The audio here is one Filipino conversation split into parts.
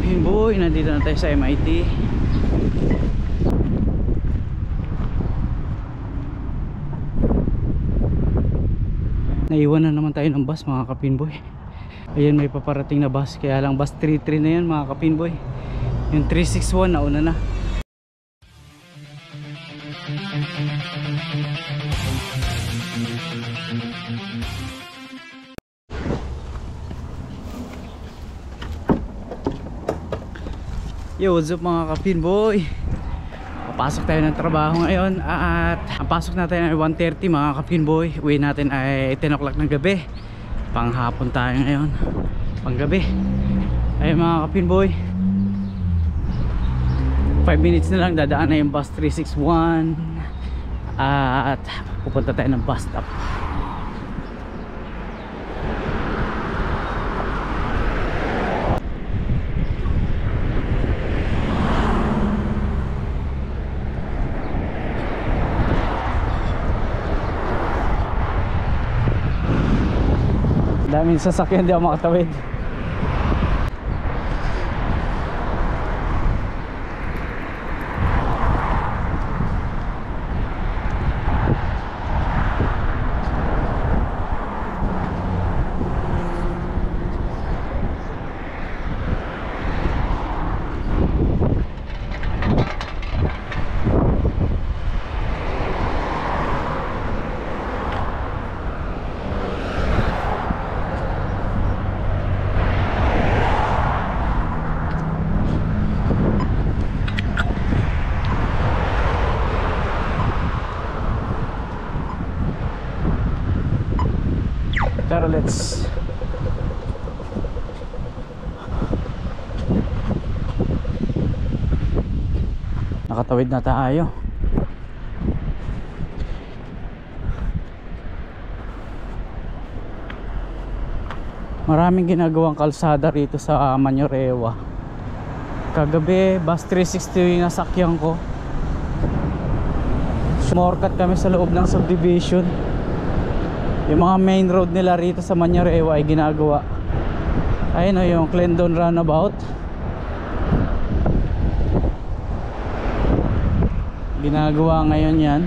kapinboy, nandito na tayo sa MIT. Naiwan na naman tayo ng bus mga kapinboy. Ayan, may paparating na bus, kaya lang bus 33 na yan mga kapinboy. Yung 361 nauna na. Yo, what's up mga kapinboy? Papasok tayo ng trabaho ngayon at ang pasok natin ay 1:30 mga kapinboy. Uwi natin ay 10 o'clock ng gabi. Panghapon tayo ngayon, panggabi. Ay mga kapinboy, 5 minutes na lang dadaan na yung bus 361 at pupunta tayo ng bus stop. Daming sasakyan, di ako makatawid. Pero let's nakatawid na tayo. Maraming ginagawang kalsada rito sa Mañorewa. Kagabi bus 360 yung nasakyan ko. Shortcut kami sa loob ng subdivision. Yung mga main road nila rito sa Mañorewa ay ginagawa. Ayun o, yung Clendon Runabout. Ginagawa ngayon yan.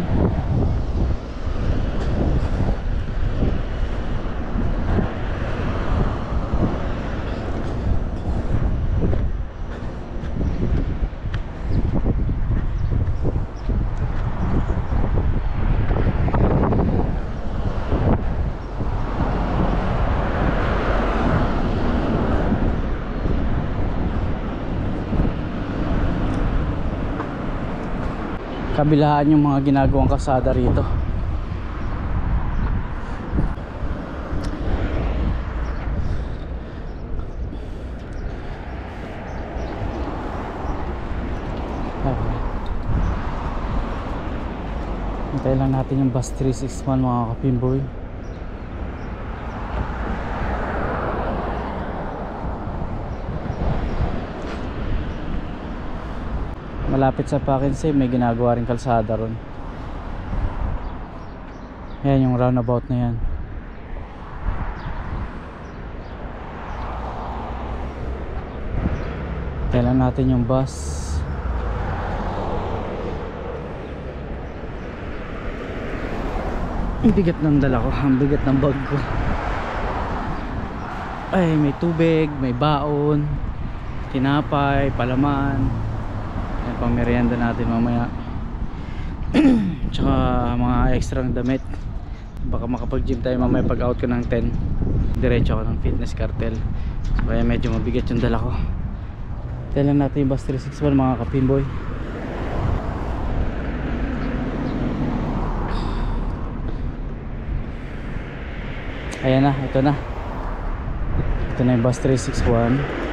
Kabilaan yung mga ginagawang kalsada rito. Hintayin lang natin yung bus 361 mga kapinboy. Malapit sa Pakinse may ginagawa rin kalsada ron. Yan yung roundabout na yan. Kailan natin yung bus. Ang bigat ng dala ko, ang bigat ng bag ko. Ay, may tubig, may baon, tinapay, palaman. Yan, pang merienda natin mamaya. Tsaka mga extrang damit. Baka makapag-gym tayo mamaya pag out ko ng 10. Diretso ako ng fitness cartel. So, kaya medyo mabigat yung dala ko. Tailan natin yung bus 361 mga kapinboy. Ayan na, ito na. Ito na yung bus 361.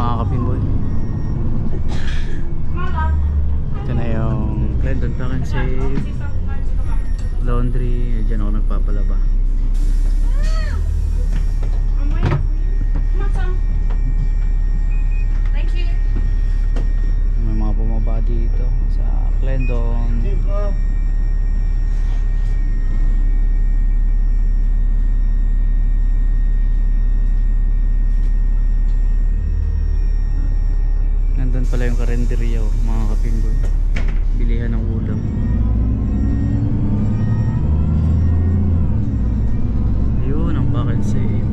mga kapinboy. Ito na yung Glendon Pack and Save Laundry. Diyan ako nagpapalaba. May mga bumaba dito sa Glendon. Nandun pala yung karinderya, mga kapinboy. Bilihan ng ulam. Ayun ang Pack and Save.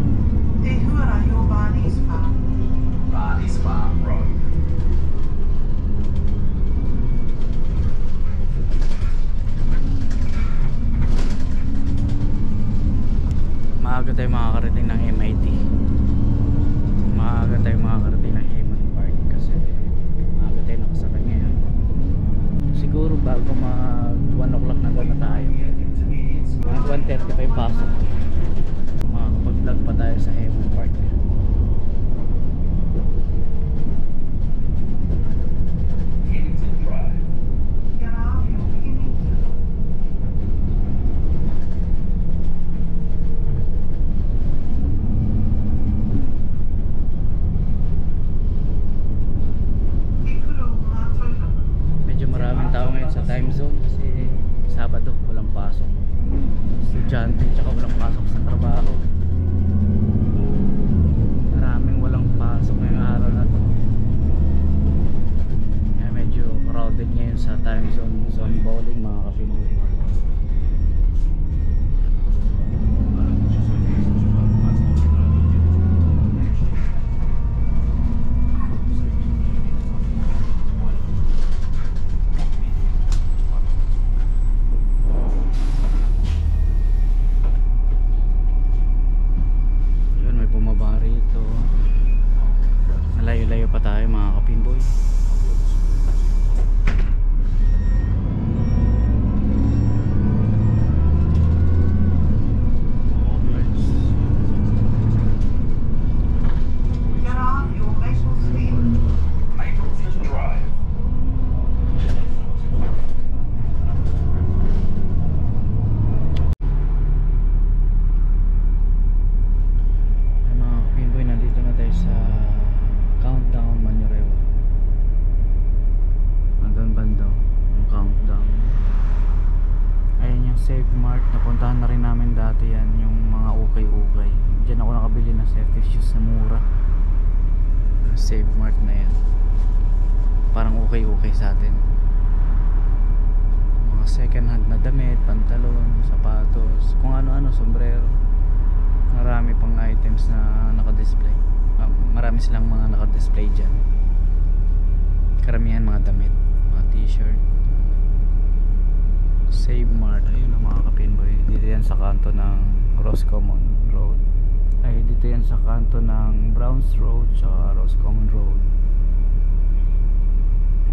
Barney's Farm Road. Maaga tayo makakarating ng MIT. Maaga tayo makakarating ng Hammond Park kasi maaga tayo nakasakay ngayon. Siguro bago mag 1 o'clock na gano'n tayo. Mga 1:30 pa yung pasok. Makakapag-vlog pa tayo sa Hammond Park. Maraming tao ngayon sa time zone kasi Sabado walang pasok, estudyante tsaka walang pasok sa trabaho. Maraming walang pasok ngayong araw na to, kaya medyo crowded ngayon sa time zone bowling, mga kapinboy. Malayo-layo pa tayo, mga kapinboy. Save Mart, napuntahan na rin namin dati yan, yung mga ukay-ukay. Diyan ako nakabili ng safety shoes na mura. Save Mart na yan, parang ukay-ukay sa atin. Mga second hand na damit, pantalon, sapatos, kung ano-ano, sombrero. Marami pang items na naka-display. Marami silang mga naka-display dyan. Karamihan mga damit, mga t-shirt. Save Mart, ayun ang mga kapinboy. Dito yan sa kanto ng Roscommon Road. Ay, dito yan sa kanto ng Browns Road sa Roscommon Road.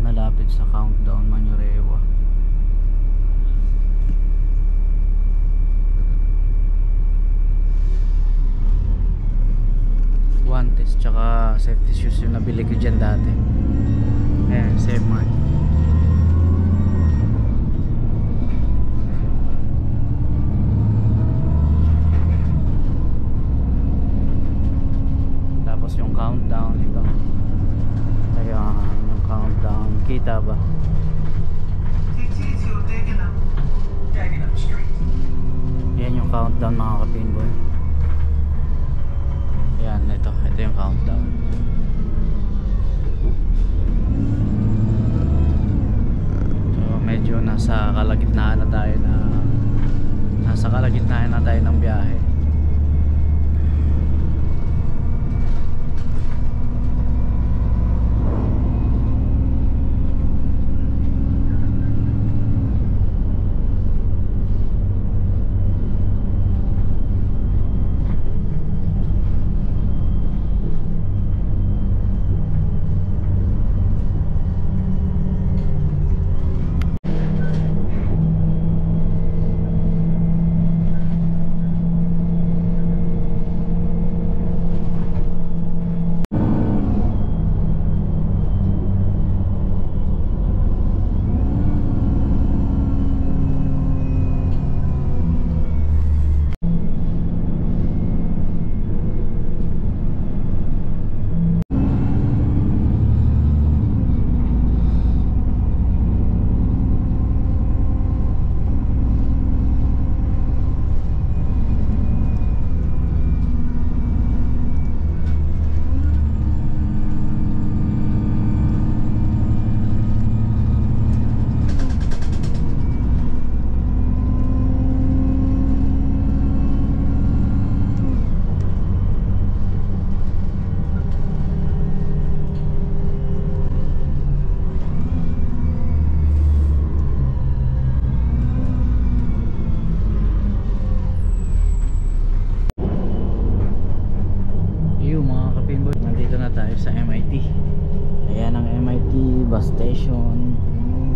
Malapit sa Countdown Manurewa. Guantes tsaka safety shoes yung nabili ko dyan dati. Ayan, Save Mart. Yung countdown ito, kaya yung countdown, kita ba? Yan yung countdown, mga kapinboy. Yan, ito yung countdown. So medyo nasa kalagitnaan na tayo ng biyahe.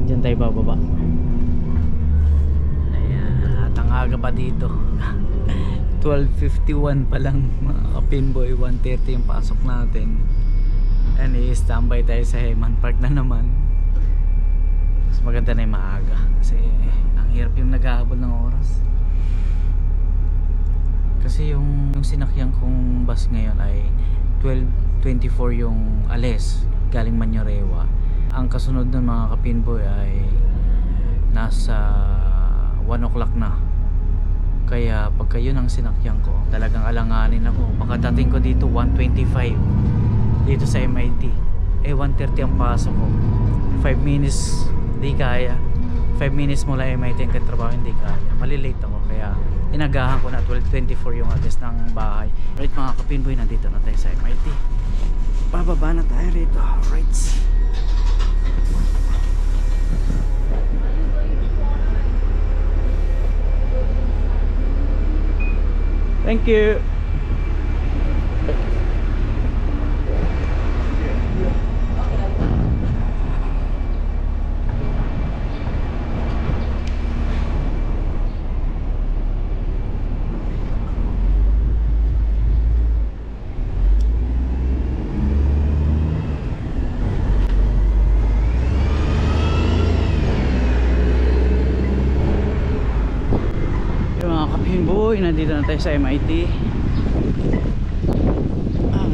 Diyan tayo bababa. Ayan, at ang aga pa dito. 12:51 pa lang mga kapinboy. 1:30 yung pasok natin. And i-standby tayo sa Heman Park na naman. Mas maganda na yung maaga kasi ang hirap yung naghahabol ng oras. Kasi yung sinakyan kong bus ngayon ay 12:24 yung alis galing Manyorewa. Ang kasunod ng mga kapinboy ay nasa 1 o'clock na. Kaya pagka yun ang sinakyan ko, talagang alanganin ako. Pagkadating ko dito 1:25 dito sa MIT, 1:30 ang pasok ko. 5 minutes di kaya. 5 minutes mula MIT ang katrabaho, hindi kaya. Malilate ako, kaya inagahan ko na 12:24 yung address ng bahay. Right mga kapinboy, nandito na tayo sa MIT. Bababa na tayo rito. Right. Thank you. Boy, nandito na tayo sa MIT. At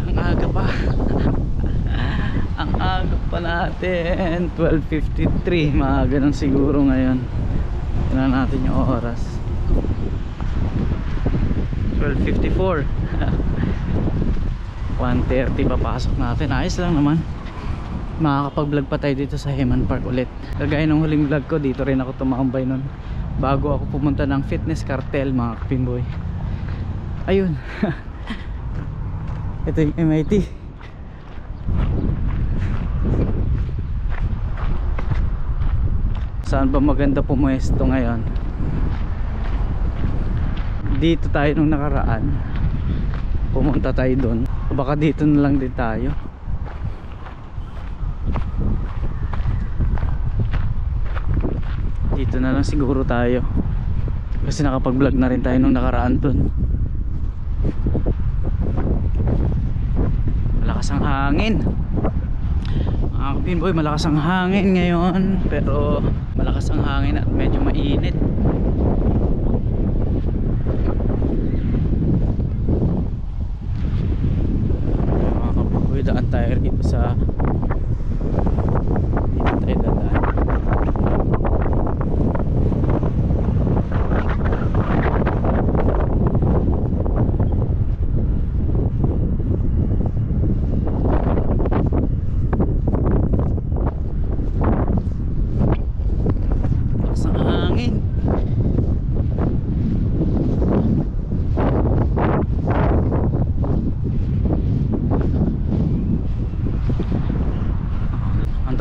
ang aga pa. Ang aga pa natin. 12:53, mga ganun siguro ngayon. Tingnan natin yung oras. 12:54. 1:30 papasok natin. Ayos lang naman. Makakapag-vlog pa tayo dito sa Heman Park ulit. Kagaya ng huling vlog ko, dito rin ako tumambay nun bago ako pumunta ng fitness cartel, mga kapinboy. Ayun. Ito yung MIT. Saan ba maganda pumuesto ngayon? Dito tayo nung nakaraan. Pumunta tayo doon. Baka dito na lang din tayo. Dito na lang siguro tayo kasi nakapag-vlog na rin tayo nung nakaraan dun. Malakas ang hangin, mga kapinboy. Malakas ang hangin ngayon, pero malakas ang hangin at medyo mainit. Mga kapinboy, daan tayo dito sa dito tayo dadaan.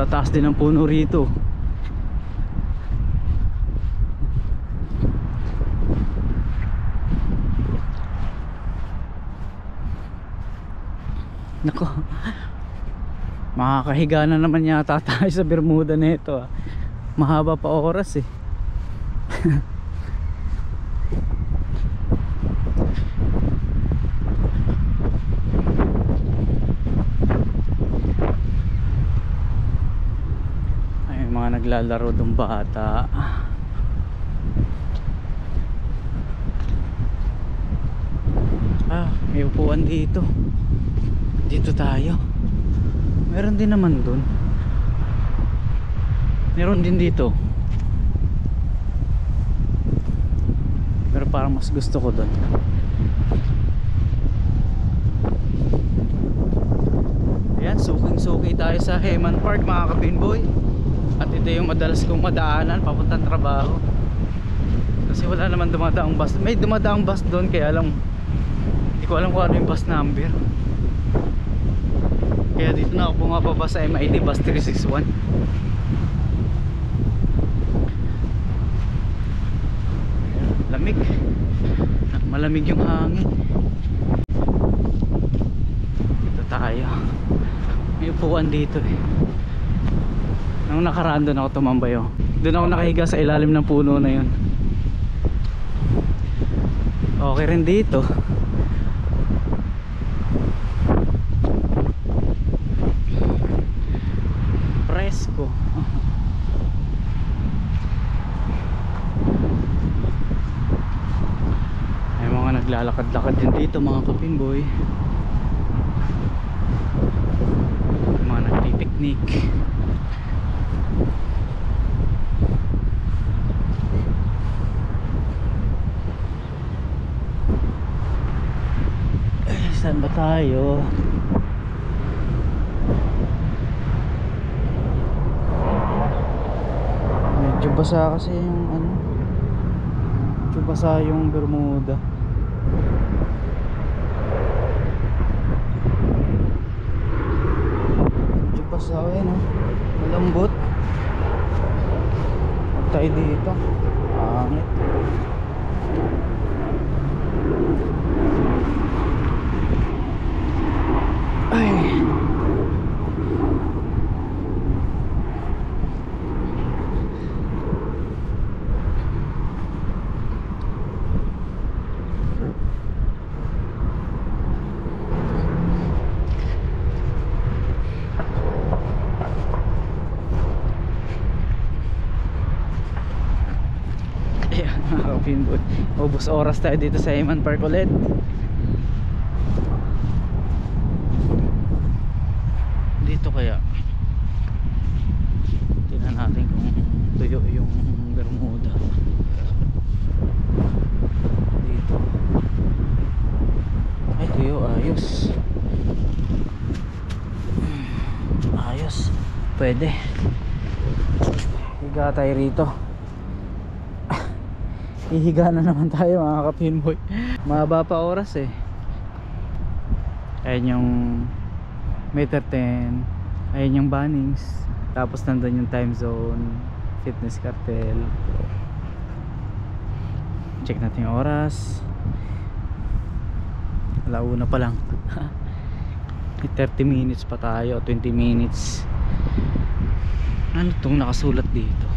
Tataas din ang puno rito. Nako, makakahiga na naman yata tayo sa Bermuda na ito. Mahaba pa oras eh. Naglalaro dong bata. May upuan dito. Dito tayo. Meron din naman dun. Meron din dito. Pero parang mas gusto ko dun. Ayan, suking-suki tayo sa Heman Park, mga kapinboy. At ito yung madalas kong madaanan papuntang trabaho. Kasi wala naman dumadaang bus. May dumadaang bus doon, kaya lang hindi ko alam kung ano yung bus number. Kaya dito na ako bumababa sa MIT bus 361. Lamig. Malamig yung hangin. Dito tayo. May upuan dito eh. Nung nakaraan doon ako tumambay, oh. Doon ako nakahiga sa ilalim ng puno na yun. Okay rin dito. Presko. May mga naglalakad-lakad din dito, mga kapinboy. Mga nagpipiknik. Saan ba tayo? Medyo basa kasi yung ano. Medyo basa yung Bermuda. Medyo basa no? Malambot. Huwag tayo dito. Angit. Ay. Ayan mga kapinboy, ubos oras tayo dito sa Hayman Park ulit. Dito kaya tingnan natin kung tuyo yung Bermuda dito. Ay tuyo, ayos. Ayos, pwede. Higa tayo rito. Ihiga na naman tayo mga kapinboy. Mahaba pa oras eh. Ayan yung meter 10. Ayan yung Bunnings. Tapos nandun yung time zone, Fitness Cartel. Check natin yung oras. Alauna pa lang. 30 minutes pa tayo, 20 minutes. Ano itong nakasulat dito?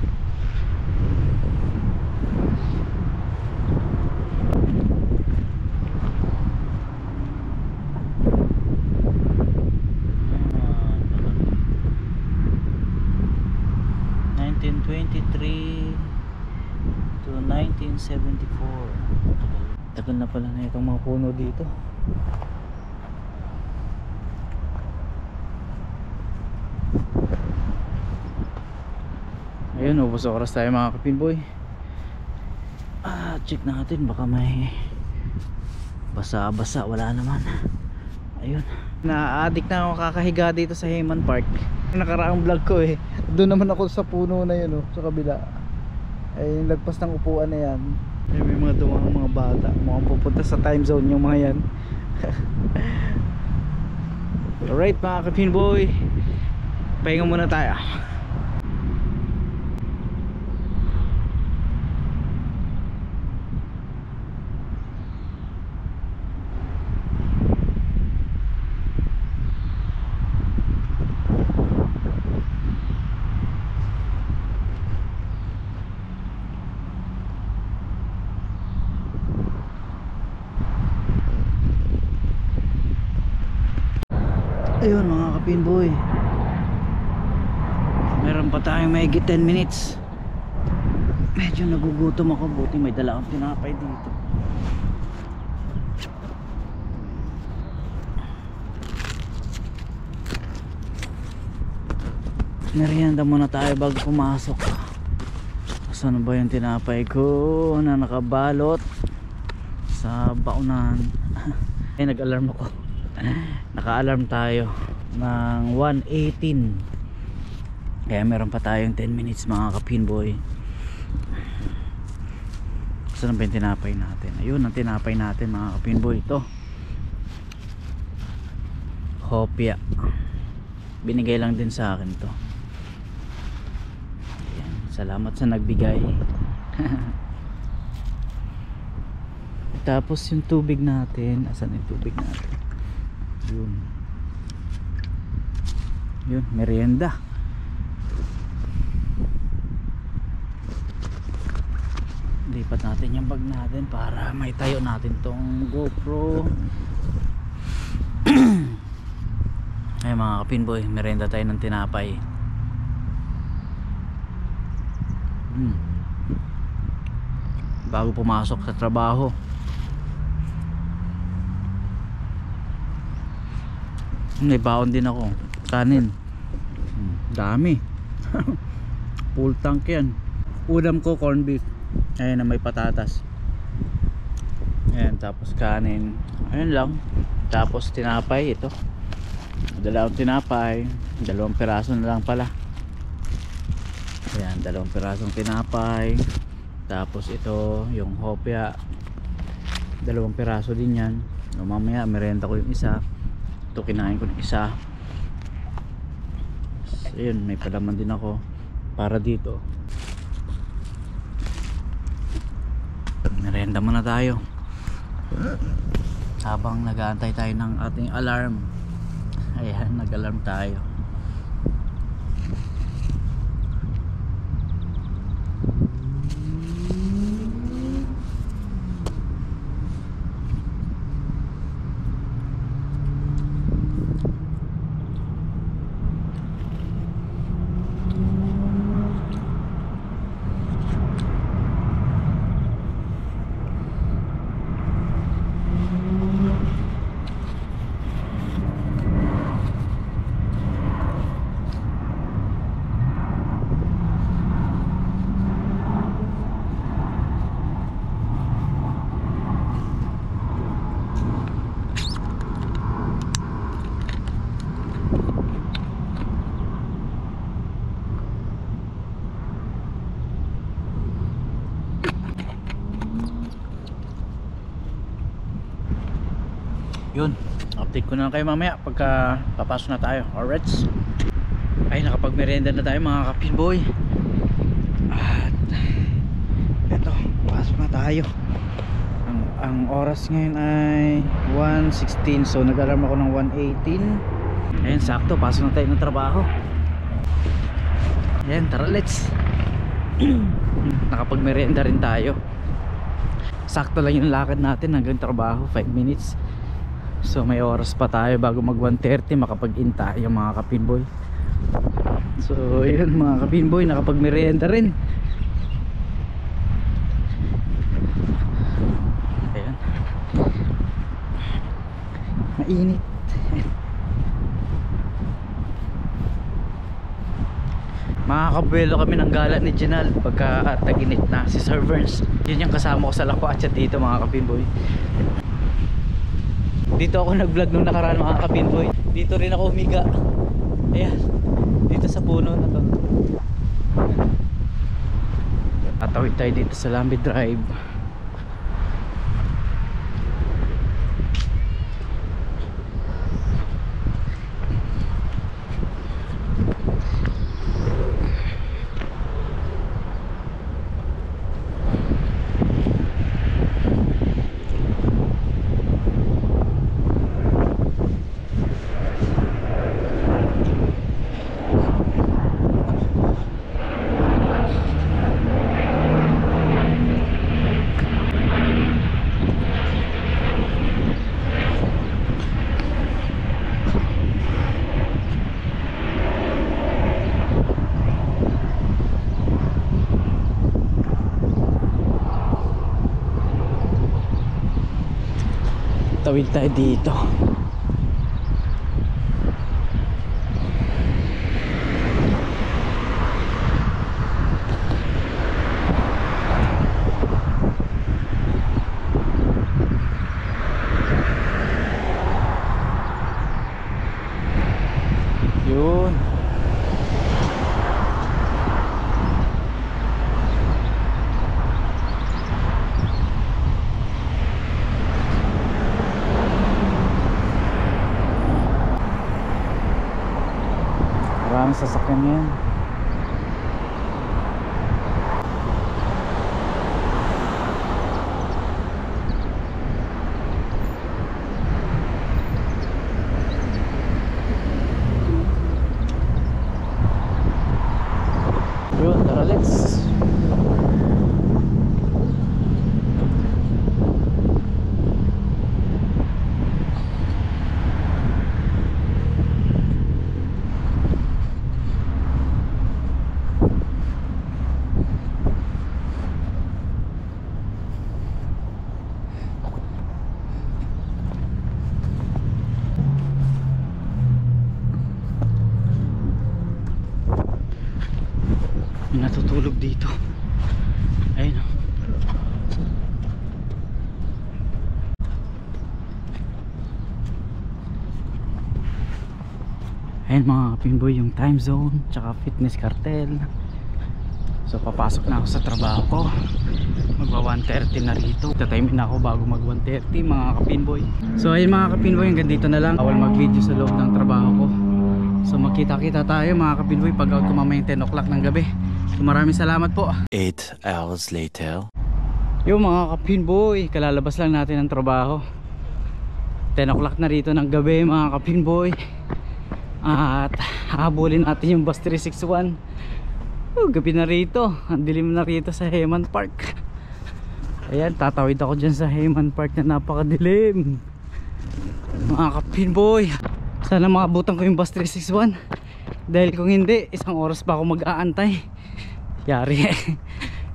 To 1974. Tagal na pala na itong mga puno dito. Ayun, ubos oras tayo mga kapinboy. Check natin baka may basa-basa. Wala naman. Ayun, na-addict na ako kakahiga dito sa Hayman Park. Nakaraang vlog ko eh, doon naman ako sa puno na yun oh, sa kabila. Ay yung lagpas ng upuan na yan. Ay, may mga dumang mga bata, mukhang pupunta sa time zone yung mga yan. Alright mga kapinboy, pahinga muna tayo. Ayun mga kapinboy, meron pa tayong mahigit 10 minutes. Medyo nagugutom ako, buti may dala akong tinapay dito. Merienda muna tayo bago pumasok. Saan ba yung tinapay ko na nakabalot sa baunan? Ay, nag-alarm ako. Naka-alarm tayo ng 1:18. Kaya meron pa tayong 10 minutes mga kapinboy. Saan ba yung tinapay natin? Ayun ang tinapay natin mga kapinboy. Ito Hopia, binigay lang din sa akin to. Ayan, salamat sa nagbigay. Tapos yung tubig natin, asan yung tubig natin? Yun, merienda. lipat natin yung bag natin para may tayo natin tong GoPro. Ay mga kapinboy, merenda tayo ng tinapay. Bago pumasok sa trabaho. May baon din ako, kanin. Dami. Full tank yan. Ulam ko corn beef. Ayan na may patatas. Ayan, tapos kanin. Ayan lang. Tapos tinapay ito. Dalawang tinapay. 2 piraso na lang pala. Ayan, 2 pirasong tinapay. Tapos ito yung hopya. 2 piraso din yan. Mamaya merenda ko yung isa. Ito kinain ko yung isa. So, yun, may palaman din ako para dito. Merenda muna tayo habang nag-aantay tayo ng ating alarm. Ayan, nag-alarm tayo. Yun, update ko na lang kayo mamaya pagka papasok na tayo. Alright. Ay, nakapagmerienda na tayo mga kapinboy. At eto, pasok na tayo. Ang oras ngayon ay 1:16. So nag-alarm ako ng 1:18. Ayan, sakto, pasok na tayo ng trabaho. Ayan, tara let's. Nakapagmerienda rin tayo. Sakto lang yung lakad natin hanggang trabaho, 5 minutes. So may oras pa tayo bago mag 1:30 makapag-in tayo mga kapinboy. So yun mga kapinboy, nakapag-merienda rin. Ayan, mainit. Makakabuelo kami ng gala ni Jinal pagka tag-init na si Servers. Yun yung kasama ko sa Lakwatsa dito mga kapinboy. Dito ako nag-vlog nung nakaraan mga kapinboy. Dito rin ako humiga. Ayan, dito sa puno na to. Tatawid tayo dito sa Lambi Drive. Tawid tayo dito. Yun. Maraming sasakyan yan. Yun, tara let's. natutulog dito. Ayun oh. Ayun mga kapinboy, yung time zone tsaka fitness cartel. So papasok na ako sa trabaho ko. Magwa 1:30 na rito. Tatimin na ako bago mag 1:30 mga kapinboy. So ayun mga kapinboy, hanggang dito na lang. Bawal mag video sa loob ng trabaho ko. So magkita-kita tayo mga kapinboy pag out ko mamayang 10 o'clock ng gabi. So maraming salamat po. 8 hours later. Yung mga kapinboy, kalalabas lang natin ng trabaho. 10 o'clock na rito ng gabi mga kapinboy. At habulin natin yung bus 361. Gabi na rito. Ang dilim na rito sa Heman Park. Ayan, tatawid ako dyan sa Heman Park na napakadilim. Mga kapinboy, sana makabutan ko yung bus 361. Dahil kung hindi, isang oras pa ako mag-aantay. Yari.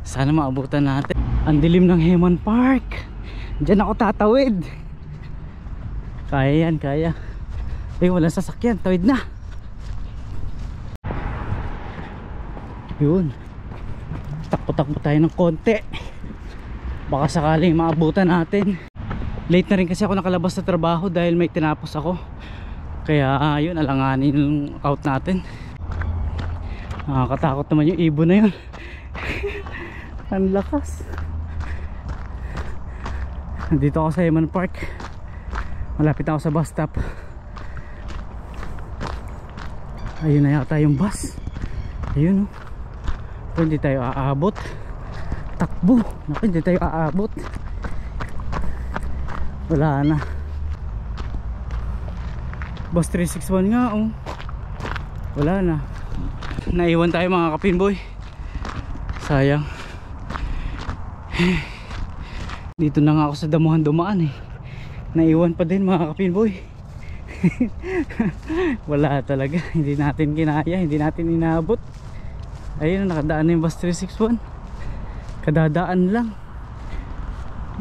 Sana maabutan natin. Ang dilim ng Heman Park. Dyan ako tatawid. Kaya yan, kaya. Walang sasakyan, tawid na. Yun, takbo-takbo tayo ng konti. Baka sakaling maabutan natin. Late na rin kasi ako nakalabas sa trabaho dahil may tinapos ako. Kaya yun, alanganin yung out natin. Nakakatakot naman yung ibon na yun. Ang lakas. Nandito ako sa Heman Park. Malapit ako sa bus stop. Ayun na yata yung bus. Ayun oh. Kung hindi tayo aabot, takbo. Naku, hindi tayo aabot. Wala na. Bus 361 nga oh. Wala na. Naiwan tayo mga kapinboy. Sayang. Dito na nga ako sa damuhan dumaan eh. Naiwan pa din mga kapinboy. Wala talaga, hindi natin kinaya, hindi natin inaabot. Ayun, nakadaan na yung bus 361. Kadadaan lang.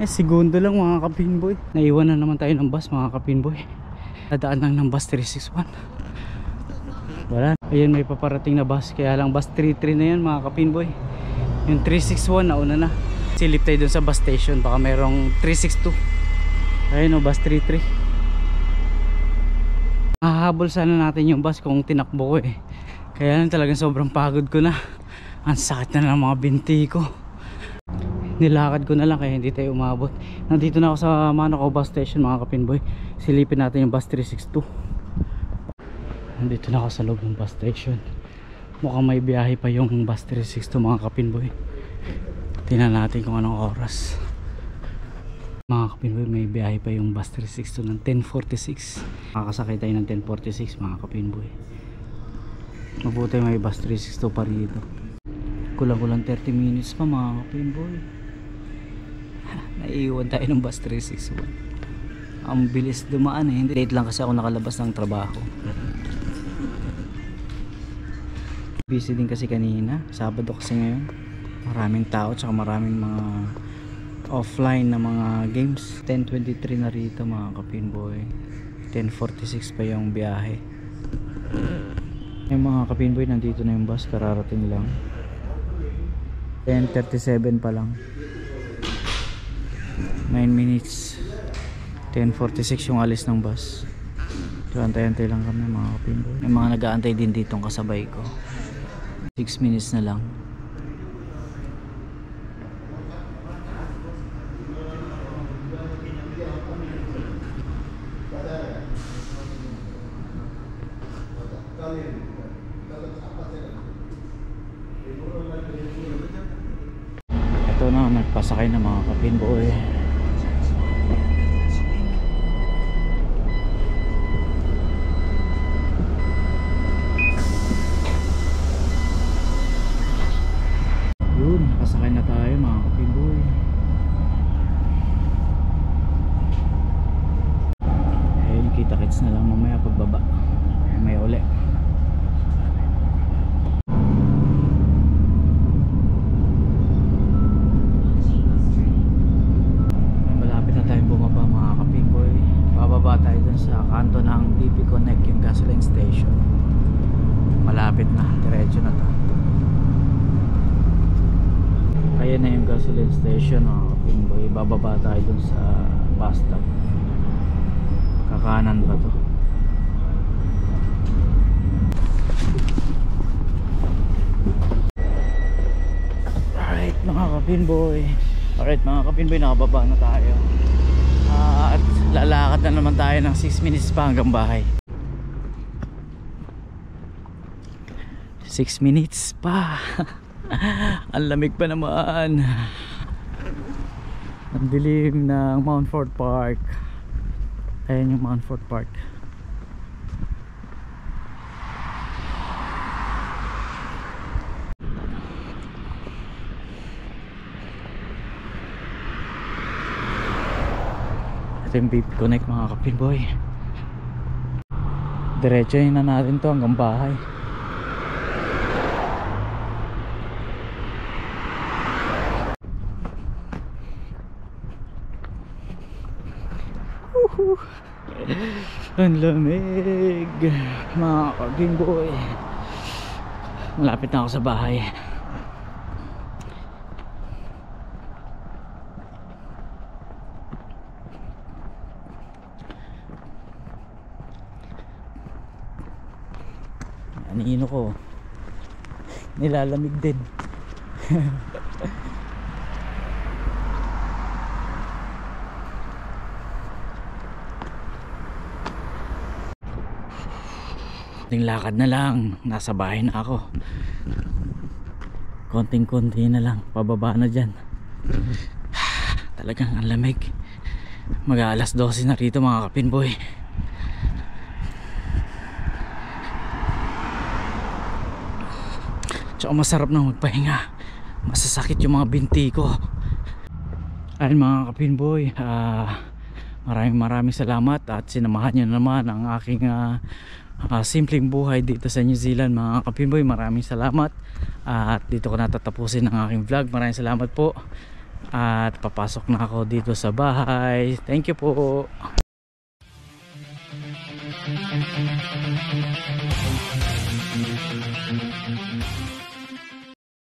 Segundo lang mga kapinboy. Naiwan na naman tayo ng bus mga kapinboy. Kadadaan lang ng bus 361. Wala. Ayun, may paparating na bus. Kaya lang bus 33 na yan mga kapinboy. Yung 361 nauna na. Silip tayo dun sa bus station. Baka mayroong 362. Ayun o, bus 33. Hahabol sana natin yung bus kung tinakbo ko eh. Kaya lang talagang sobrang pagod ko na. Ang sakit na ng mga binti ko. Nilakad ko na lang kaya hindi tayo umabot. Nandito na ako sa Manukau bus station mga kapinboy. Silipin natin yung bus 362. Nandito na ako sa loob ng bus station. Mukhang may biyahe pa yung bus 362 mga kapinboy. Tingnan natin kung anong oras. Mga kapinboy, may biyahe pa yung bus 362 ng 10:46. Makakasakay tayo ng 10:46 mga kapinboy. Mabuti may bus 362 pa rito. Kulang-kulang 30 minutes pa mga kapinboy. Naiiwan tayo ng bus 361. Ang bilis dumaan eh. Late lang kasi ako nakalabas ng trabaho. Busy din kasi kanina. Sabado kasi ngayon. Maraming tao tsaka maraming mga offline na mga games. 10:23 na rito mga kapinboy. 10:46 pa yung biyahe. Yung mga kapinboy, nandito na yung bus, kararating lang. 10:37 pa lang. 9 minutes. 10:46 yung alis ng bus. So antay-antay lang kami mga kapinboy. May mga nag-aantay din ditong kasabay ko. 6 minutes na lang. Ito na, nagpasakay na mga kapinboy. Yun, nakasakay na tayo mga kapinboy. Ayun, kita-kits na lang mamaya pagbaba. May uli. Sa kanto ng DP Connect yung gasoline station. Malapit na, diretso na to. gasoline station mga kapinboy. Bababa tayo dun sa bus stop. Kakanan ba to? Alright mga kapinboy. Alright mga kapinboy, nakababa na tayo. At lalakad na naman tayo ng 6 minutes pa hanggang bahay. 6 minutes pa. Ang lamig pa naman. Ang dilim ng Mount Fort Park. Ayan yung Mount Fort Park. Ito yung BP Connect mga kapinboy. Diretsohin na natin to hanggang bahay. Ang lamig mga kapinboy. Malapit na ako sa bahay. Anino ko nilalamig din. Konting lakad na lang, nasa bahay na ako. Konting-konti na lang, pababa na dyan. Talagang ang lamig. Mag-aalas 12 na rito mga kapinboy. Tsaka masarap na magpahinga. Masasakit yung mga binti ko. Ayun mga kapinboy, maraming salamat at sinamahan nyo naman ang aking simpleng buhay dito sa New Zealand mga kapinboy. Maraming salamat at dito ko natatapusin ang aking vlog. Maraming salamat po at papasok na ako dito sa bahay. Thank you po.